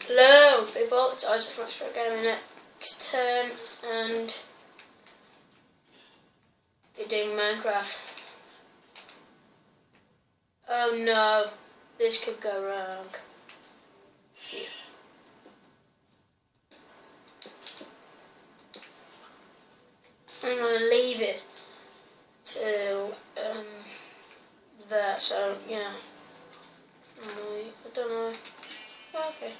Hello people, it's Isaac from Expert Gaming Next Turn, and you're doing Minecraft. Oh no, this could go wrong. Phew. I'm going to leave it till that, so yeah. I don't know. Okay.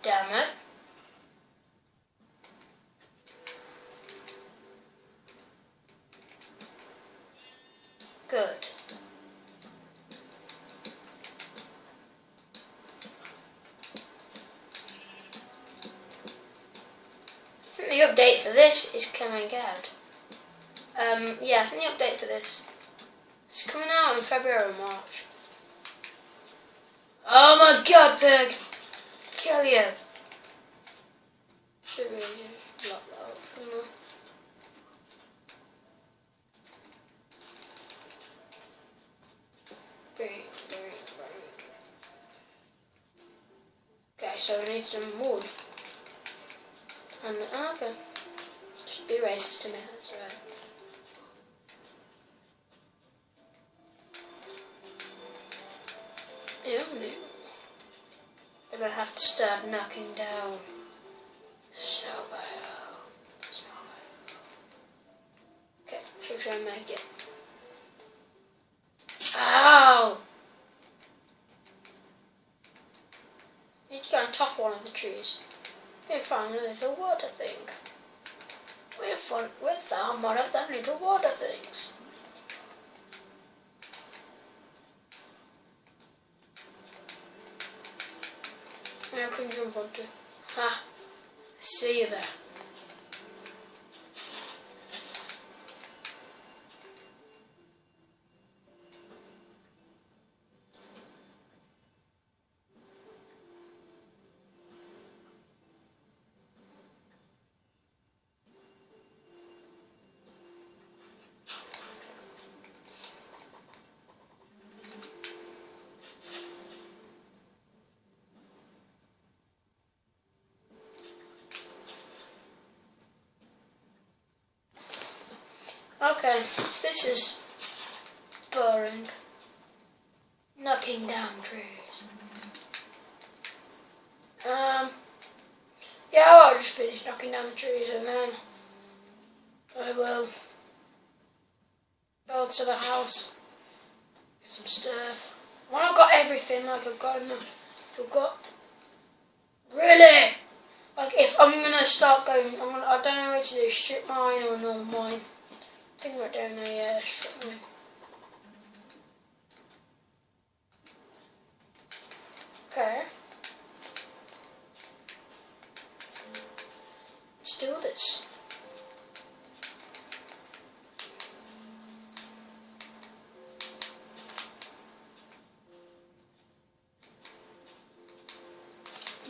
Damn it. Good. I think the update for this is coming out. Yeah, I think the update for this is coming out in February or March. Oh my god, pig! Kill you! Should really just block that up, shouldn't I? Okay, so we need some wood. And okay. Just be racist to me, that's right. Yeah, but I have to start knocking down the snow biome. Okay, should try and make it. Ow! I need to go on top of one of the trees. We found a little water thing. We found one of them little water things. I can jump onto. Ha! I see you there. Okay, this is boring. Knocking down trees. Yeah, I'll just finish knocking down the trees and then I will build to the house. Get some stuff. When I've got everything, like I've got enough, I've got really. Like if I'm gonna start going, I don't know where to do strip mine or normal mine. I think we're doing a strip mine. Okay. Let's do this.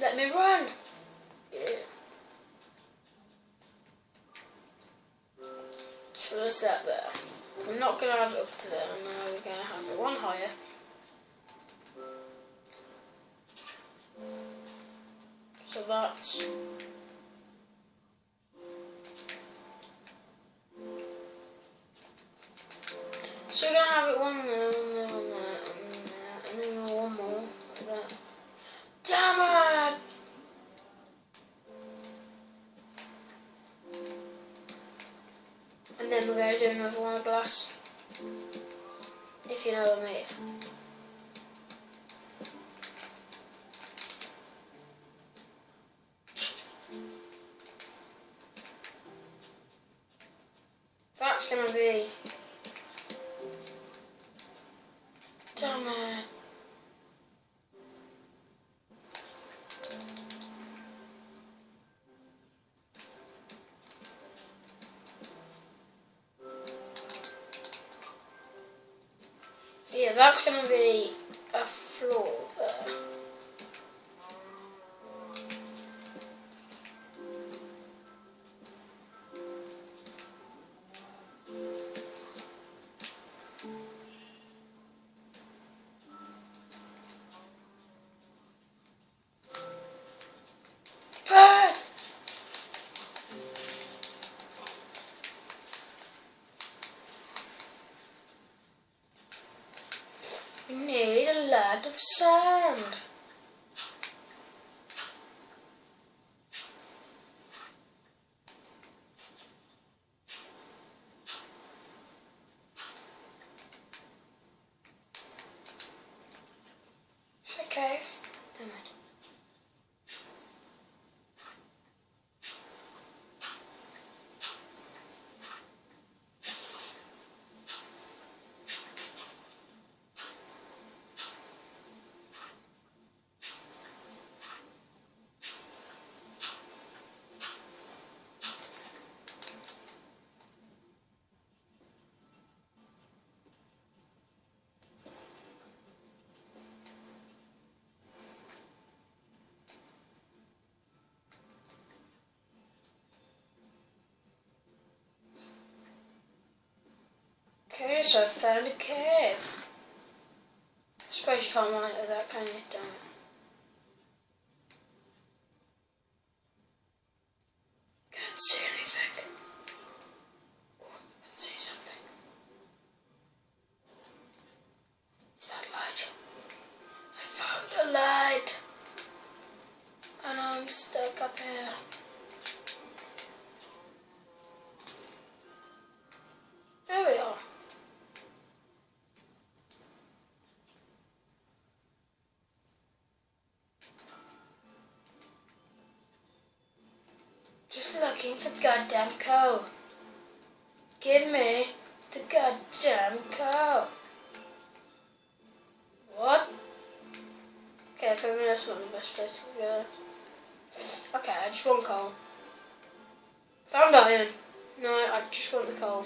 Let me run. Yeah. So there's that there. I'm not going to have it up to there, and now we're going to have it one higher. So that's... So we're going to have it one there, one there, one there, and then go one more, like that. Damn it! And then we're going to do another one of glass. If you know what I mean. That's going to be... Damn it. that's going to be a floor there. Bird! We need a lot of sand. Okay. Damn it. Okay, so I found a cave. I suppose you can't mine it with that, can you? Don't. Can't see anything. Oh, I can see something. Is that light? I found a light. And I'm stuck up here. There we are. Just looking for the goddamn code. Give me the goddamn code. What? Okay, maybe that's not the best place to go. Okay, I just want coal. Found iron. No, I just want the coal.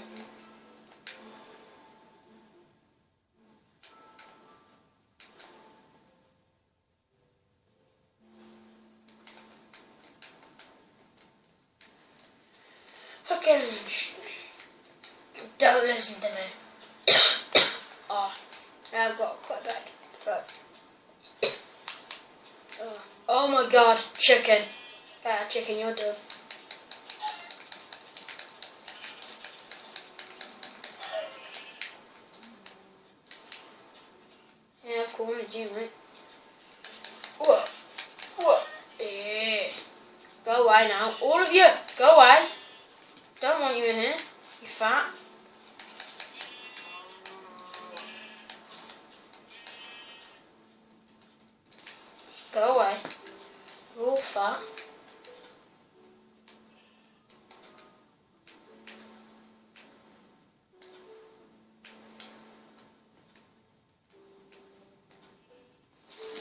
Okay, don't listen to me. Oh, I've got quite bad throat. Oh my god, chicken. Yeah, chicken, you're done. Yeah, cool, I'm a mate. Whoa. Whoa. Yeah. Go away now. All of you, go away. Don't want you in here, you fat. Go away. You're all fat.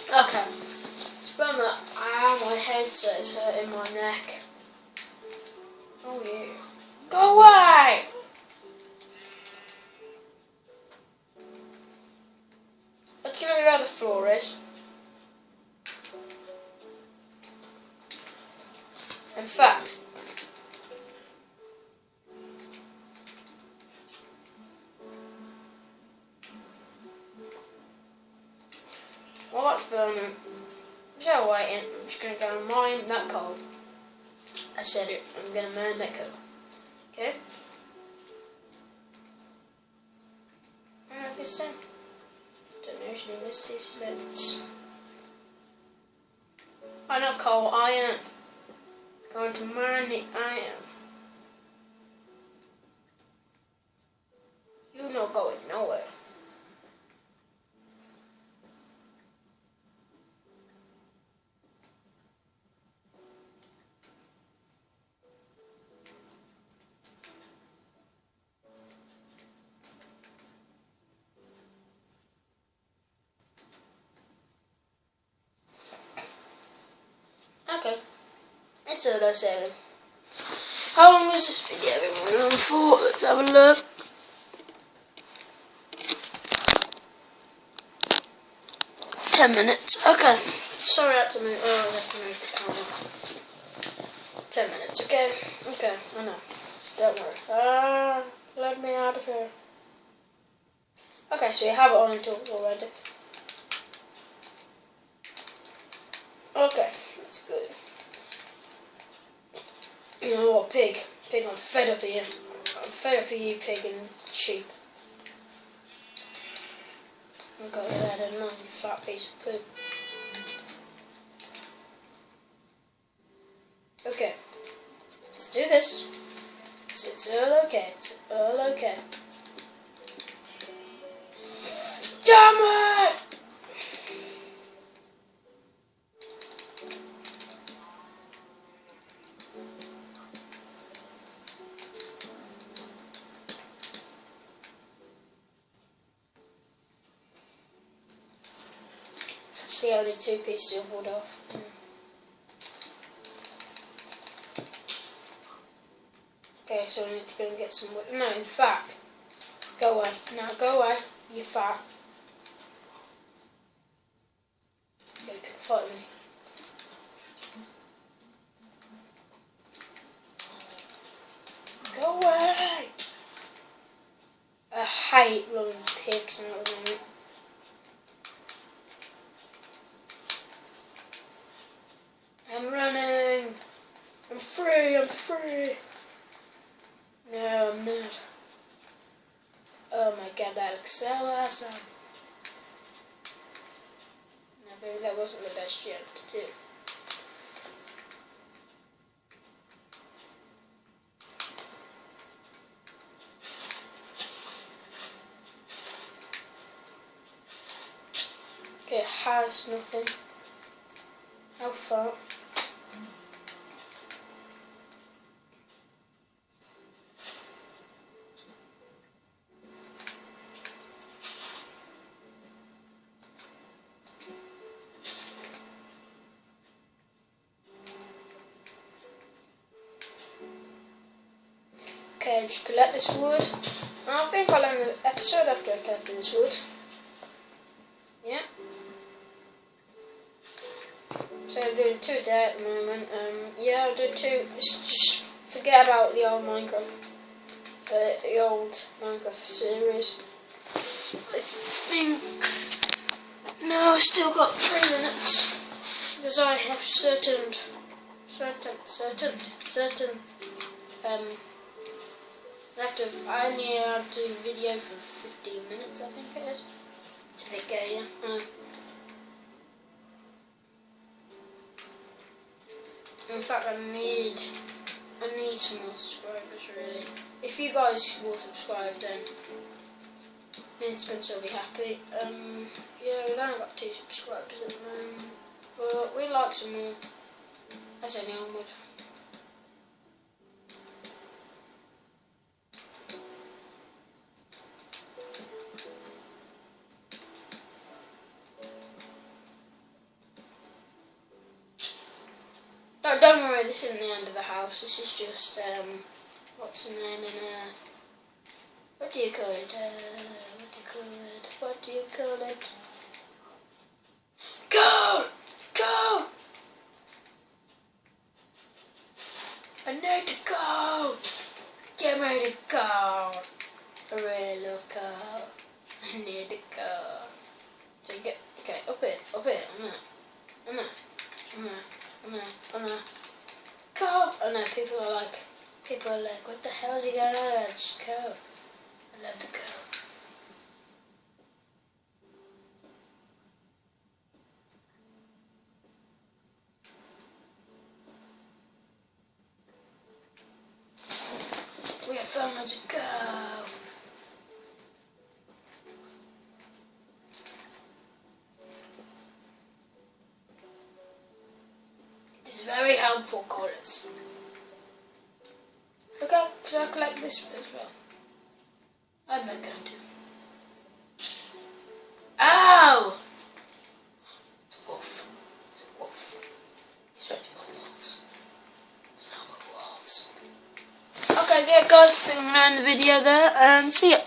Okay. Spam that. Ah, my headset's hurting my neck. Oh yeah. Go away! Look at where the floor is. In fact, while that's burning, instead of waiting, I'm just going to go and mine that coal. I said it, I'm going to mine that coal. Okay? This thing. Don't know if you missed these letters. I know coal, iron. Going to mine the iron. You're not going nowhere. Okay, it's all I said. How long is this video been going on for? Let's have a look. 10 minutes. Okay. Sorry I had to move. Oh, I have to move the camera. 10 minutes. Okay. Okay. I know. Don't worry. Let me out of here. Okay, so you have it on until already. Okay, that's good. You know what, pig? Pig, I'm fed up of you. I'm fed up of you, pig and sheep. I got your head, I don't know, you fat piece of poo. Okay, let's do this. It's all okay, it's all okay. Damn it! It's actually only 2 pieces of wood off. Okay, so I need to go and get some wood. No, in fact, go away. Now go away, you fat. Go pick a fight with me. Go away! I hate running pigs and everything. I'm running! I'm free, I'm free! No, I'm not. Oh my god, that looks so awesome. No, maybe that wasn't the best jump to do. Okay, it has nothing. How far? Okay, just collect this wood. And I think I'll end the episode after I collect this wood. Yeah. So I'm doing 2 a day at the moment. Yeah, I'll do 2. Just forget about the old Minecraft. The old Minecraft series. I think. No, I still got 3 minutes. Because I have certain I only have to do a video for 15 minutes, I think it is. It's a bit gay, yeah. In fact, I need some more subscribers, really. If you guys will subscribe, then me and Spencer will be happy. Yeah, we've only got 2 subscribers at the moment. But we'd like some more. As anyone would. Don't worry, this isn't the end of the house. This is just, what's his name what do you call it? What do you call it? Go! Go! I need to go! Get ready to go! I really love go. I need to go. So get, okay, up here, I'm there. Go! Oh no, people are like, what the hell is he going on about? Just go. I love the go. We have found where to go. Very helpful colours. Okay, so I collect this as well. I'm not going to. Ow! It's a wolf. It's a wolf. He's running more wolves. There's no more wolves. Okay, yeah guys, I think I'm going to end the video there and see ya.